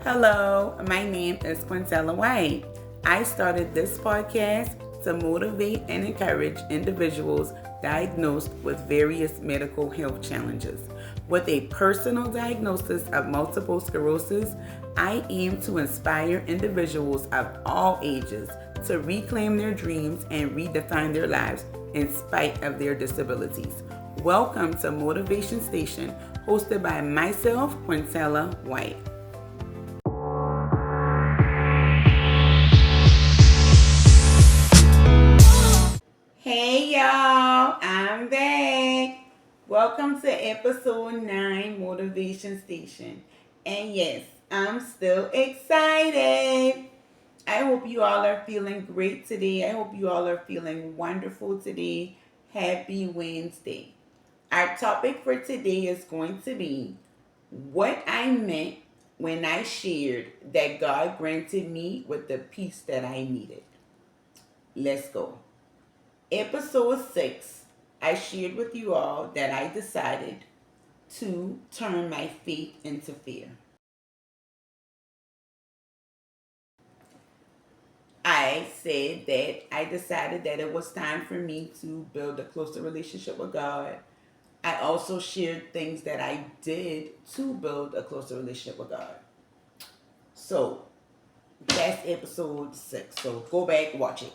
Hello, my name is Quintella White. I started this podcast to motivate and encourage individuals diagnosed with various medical health challenges. With a personal diagnosis of multiple sclerosis, I aim to inspire individuals of all ages to reclaim their dreams and redefine their lives in spite of their disabilities. Welcome to Motivation Station, hosted by myself, Quintella White. Hey y'all, I'm back. Welcome to episode 9 Motivation Station. And yes, I'm still excited. I hope you all are feeling great today. I hope you all are feeling wonderful today. Happy Wednesday. Our topic for today is going to be what I meant when I shared that God granted me with the peace that I needed. Let's go. Episode 6, I shared with you all that I decided to turn my faith into fear. I said that I decided that it was time for me to build a closer relationship with God. I also shared things that I did to build a closer relationship with God. So that's episode 6. So go back, watch it.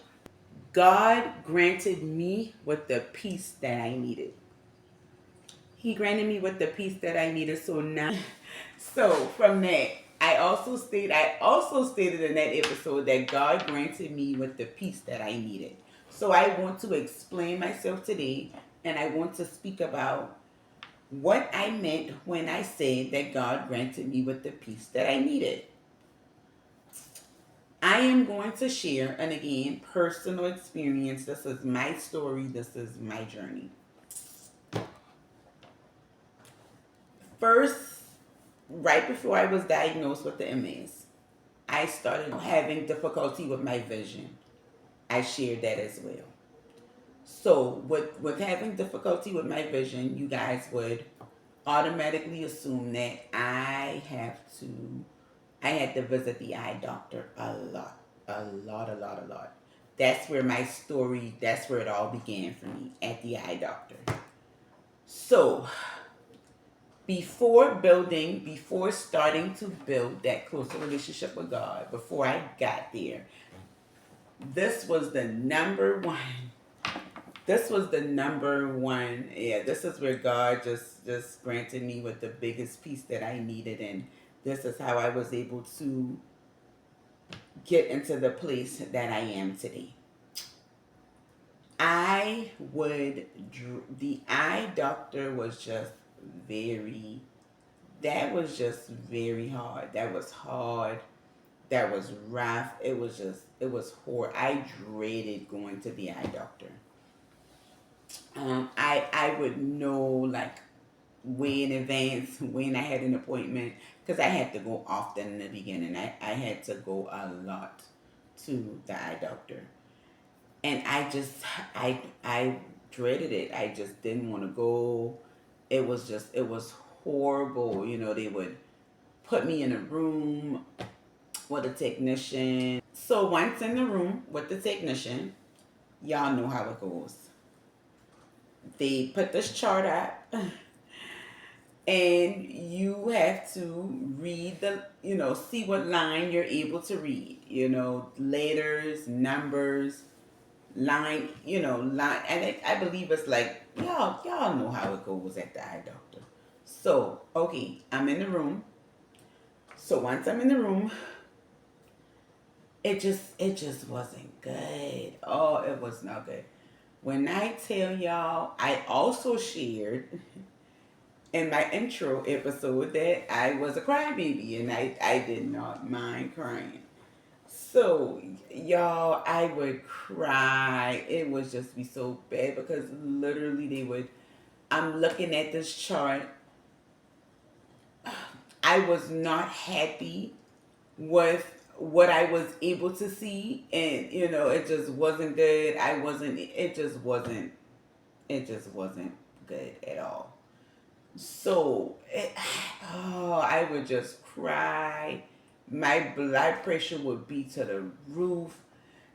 God granted me with the peace that I needed. He granted me with the peace that I needed. So now, so from that, I also stated in that episode that God granted me with the peace that I needed. So I want to explain myself today, and I want to speak about what I meant when I said that God granted me with the peace that I needed. I am going to share, and again, personal experience. This is my story. This is my journey. First, right before I was diagnosed with the MS, I started having difficulty with my vision. I shared that as well. So, with having difficulty with my vision, you guys would automatically assume that I had to visit the eye doctor a lot, a lot, a lot, a lot. That's where it all began for me, at the eye doctor. So, before starting to build that closer relationship with God, before I got there, this was the number one. This was the number one. Yeah, this is where God just granted me with the biggest peace that I needed, and this is how I was able to get into the place that I am today. The eye doctor was just very, that was just very hard. That was hard. That was rough. It was horrible. I dreaded going to the eye doctor. I would know like way in advance when I had an appointment because I had to go often in the beginning. I had to go a lot to the eye doctor, and I dreaded it. I just didn't want to go. It was horrible. You know, they would put me in a room with a technician. So once in the room with the technician, y'all know how it goes. They put this chart up, and you have to read see what line you're able to read. Letters, numbers, line, and I believe it's like y'all know how it goes at the eye doctor. So okay, I'm in the room. So once I'm in the room, it just wasn't good. Oh, it was not good. When I tell y'all, I also shared in my intro episode that I was a crybaby, and I did not mind crying. So y'all, I would cry. It would just be so bad because literally I'm looking at this chart. I was not happy with what I was able to see, and it just wasn't good. It just wasn't good at all. So oh, I would just cry. My blood pressure would be to the roof.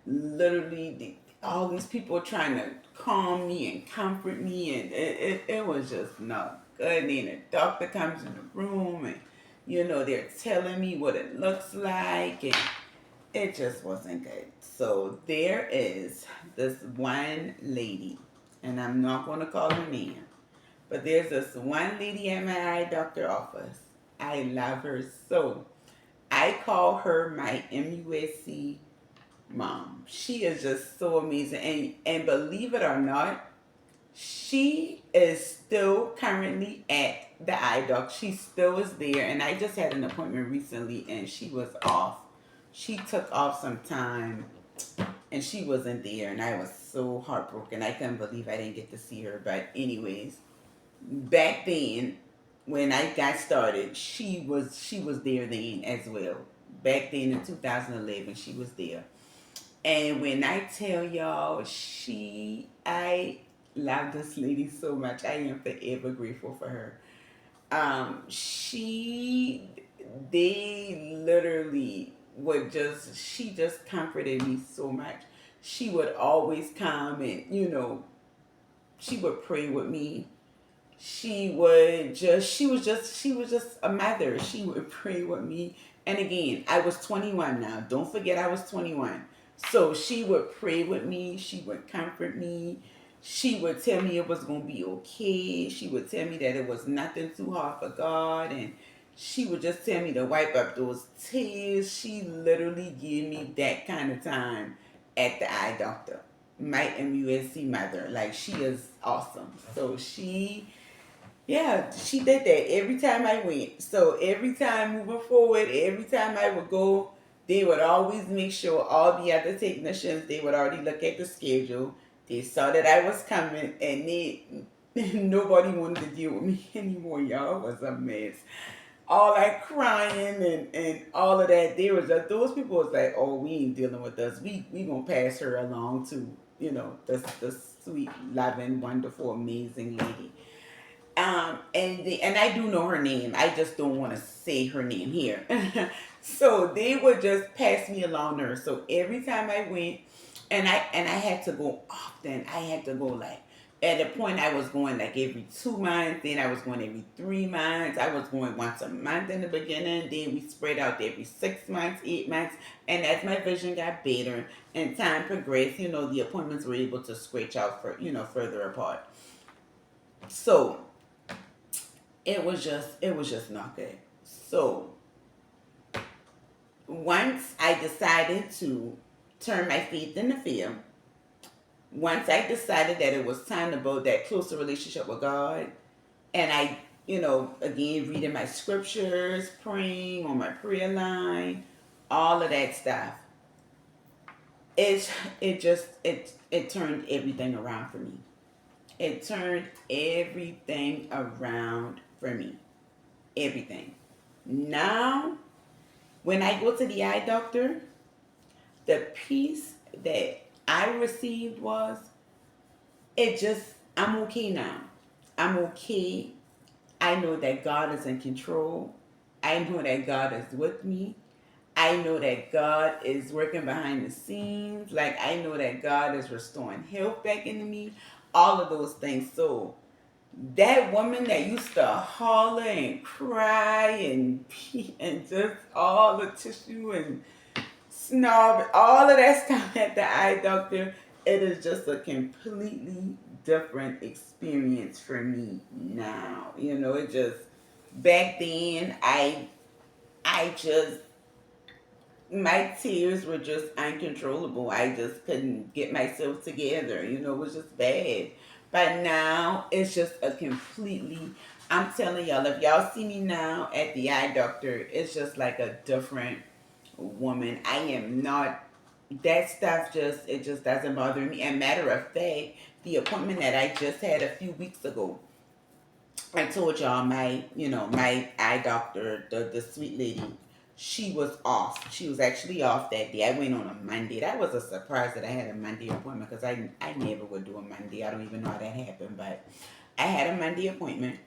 Literally, all these people trying to calm me and comfort me, and it was just not good. And then the doctor comes in the room, and they're telling me what it looks like, and it just wasn't good. So there is this one lady, and I'm not going to call her name, but there's this one lady at my eye doctor office. I love her so. I call her my MUSC mom. She is just so amazing. And believe it or not, she is still currently at the eye doc. She still is there. And I just had an appointment recently and she was off. She took off some time and she wasn't there. And I was so heartbroken. I couldn't believe I didn't get to see her. But anyways, back then when I got started, she was there then as well. Back then in 2011, she was there. And when I tell y'all, I love this lady so much. I am forever grateful for her. They literally she just comforted me so much. She would always come and, she would pray with me. She was just a mother. She would pray with me. And again, I was 21 now. Don't forget I was 21. So she would pray with me. She would comfort me. She would tell me it was going to be okay. She would tell me that it was nothing too hard for God. And she would just tell me to wipe up those tears. She literally gave me that kind of time at the eye doctor. My MUSC mother. Like, she is awesome. So yeah, she did that every time I went. So every time moving forward, every time I would go, they would always make sure all the other technicians, they would already look at the schedule. They saw that I was coming and nobody wanted to deal with me anymore, y'all. It was a mess. All that crying and all of that. They was just, those people was like, oh, we ain't dealing with us. We gonna pass her along to, the sweet, loving, wonderful, amazing lady. And I do know her name. I just don't want to say her name here. So they would just pass me along her. So every time I went, and I had to go often. I had to go like at a point I was going like every 2 months. Then I was going every 3 months. I was going once a month in the beginning. Then we spread out to every 6 months, 8 months. And as my vision got better and time progressed, the appointments were able to stretch out for further apart. So it was just not good. So once I decided to turn my faith into fear, once I decided that it was time to build that closer relationship with God, and I, again reading my scriptures, praying on my prayer line, all of that stuff, it turned everything around for me. It turned everything around for me. Everything. Now, when I go to the eye doctor, the peace that I received was, I'm okay now. I'm okay. I know that God is in control. I know that God is with me. I know that God is working behind the scenes. Like, I know that God is restoring health back into me. All of those things. So, that woman that used to holler and cry and and just all the tissue and snob, all of that stuff at the eye doctor, it is just a completely different experience for me now. It just back then I just my tears were just uncontrollable. I just couldn't get myself together. It was just bad. But now it's just a completely, I'm telling y'all, if y'all see me now at the eye doctor, it's just like a different woman. I am not, that stuff it just doesn't bother me. And matter of fact, the appointment that I just had a few weeks ago, I told y'all my eye doctor, the sweet lady, she was off. She was actually off that day. I went on a Monday. That was a surprise that I had a Monday appointment because I never would do a Monday. I don't even know how that happened, but I had a Monday appointment.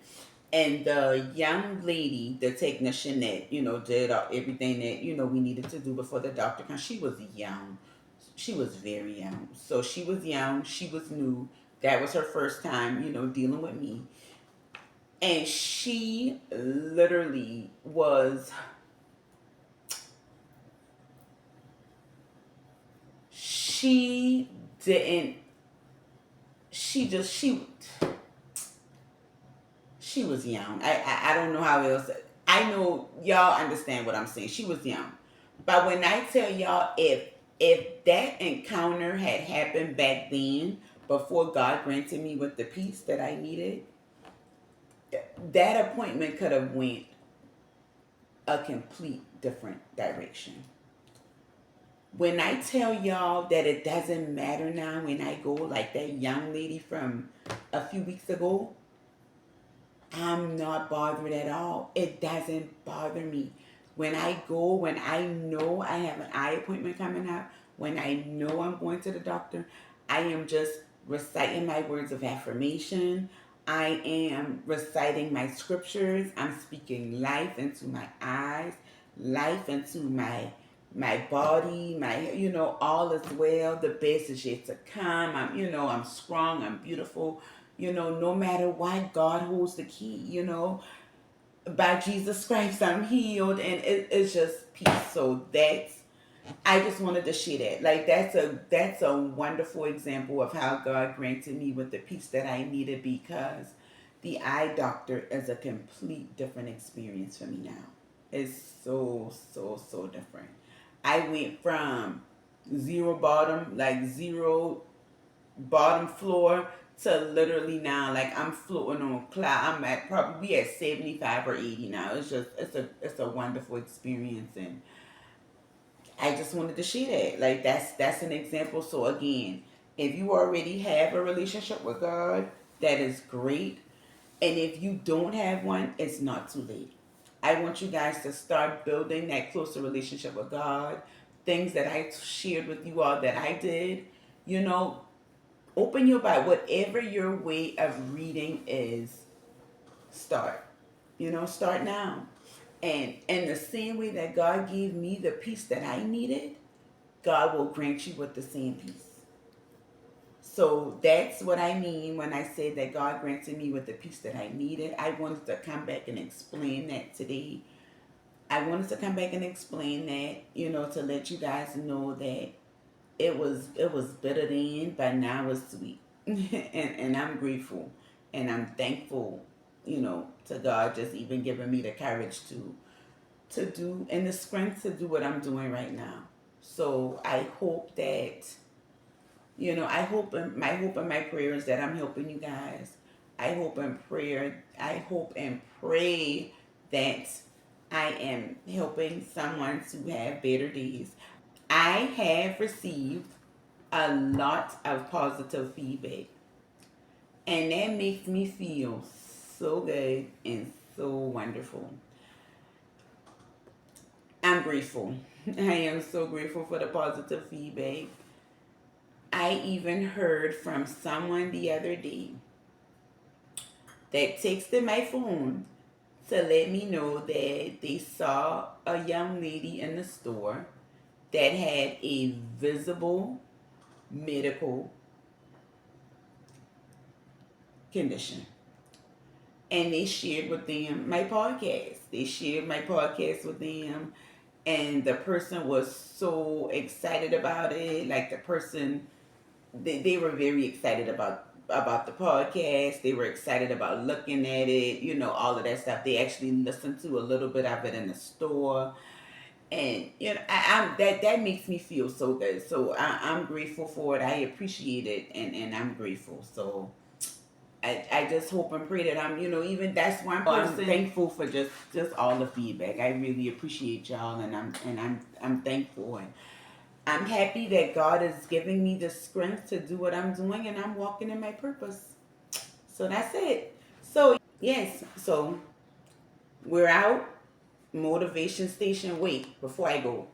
And the young lady, the technician that, did everything that, we needed to do before the doctor came, she was young. She was very young. So she was young, she was new. That was her first time, dealing with me. And she literally was, she didn't, she just, she was young. I don't know how else. I know y'all understand what I'm saying. She was young. But when I tell y'all, if that encounter had happened back then, before God granted me with the peace that I needed, that appointment could have went a complete different direction. When I tell y'all that it doesn't matter now when I go, like that young lady from a few weeks ago, I'm not bothered at all. It doesn't bother me. When I go, when I know I have an eye appointment coming up, when I know I'm going to the doctor, I am just reciting my words of affirmation. I am reciting my scriptures. I'm speaking life into my eyes, life into my body, my all is well. The best is yet to come. I'm strong. I'm beautiful. No matter what, God holds the key. By Jesus Christ, I'm healed, and it's just peace. So I just wanted to share that. Like that's a wonderful example of how God granted me with the peace that I needed, because the eye doctor is a complete different experience for me now. It's so so so different. I went from zero bottom, like zero bottom floor, to literally now like I'm floating on cloud. I'm at probably at 75 or 80 now. It's a wonderful experience, and I just wanted to share that. Like that's an example. So again, if you already have a relationship with God, that is great. And if you don't have one, it's not too late. I want you guys to start building that closer relationship with God. Things that I shared with you all that I did, you know, open your Bible. Whatever your way of reading is, start. Start now. And in the same way that God gave me the peace that I needed, God will grant you with the same peace. So that's what I mean when I say that God granted me with the peace that I needed. I wanted to come back and explain that today. I wanted to come back and explain that, to let you guys know that it was bitter then, but now it's sweet. And I'm grateful and I'm thankful, to God just even giving me the courage to do and the strength to do what I'm doing right now. So I hope that, I hope and my hope and my prayer is that I'm helping you guys. I hope and pray that I am helping someone to have better days. I have received a lot of positive feedback, and that makes me feel so good and so wonderful. I'm grateful. I am so grateful for the positive feedback. I even heard from someone the other day that texted my phone to let me know that they saw a young lady in the store that had a visible medical condition. And they shared with them my podcast. They shared my podcast with them, and the person was so excited about it. Like the person, they were very excited about the podcast. They were excited about looking at it, all of that stuff. They actually listened to a little bit of it in the store, and I'm that makes me feel so good. So I'm grateful for it. I appreciate it, and I'm grateful. So I just hope and pray that even that's one person. I'm thankful for just all the feedback. I really appreciate y'all, and I'm thankful, and I'm happy that God is giving me the strength to do what I'm doing, and I'm walking in my purpose. So that's it. So yes, so we're out. Motivation station. Wait, before I go,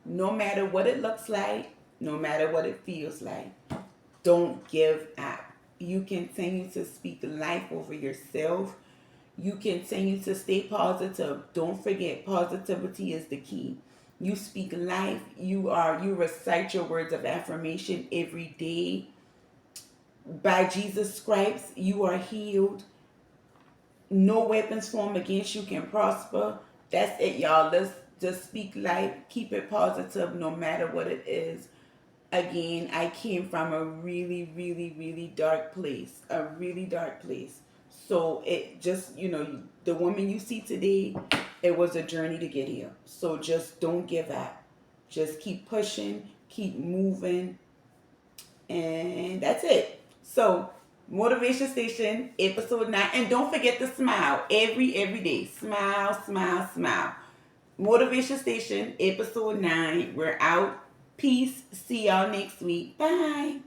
no matter what it looks like, no matter what it feels like, don't give up. You continue to speak life over yourself. You continue to stay positive. Don't forget, positivity is the key. You speak life. You recite your words of affirmation every day. By Jesus' stripes, you are healed. No weapons formed against you can prosper. That's it, y'all. Let's just speak life. Keep it positive no matter what it is. Again, I came from a really, really, really dark place. A really dark place. So it just, the woman you see today, it was a journey to get here. So just don't give up. Just keep pushing, keep moving, and that's it. So, Motivation Station, episode 9. And don't forget to smile every day. Smile, smile, smile. Motivation Station, episode 9. We're out. Peace. See y'all next week. Bye.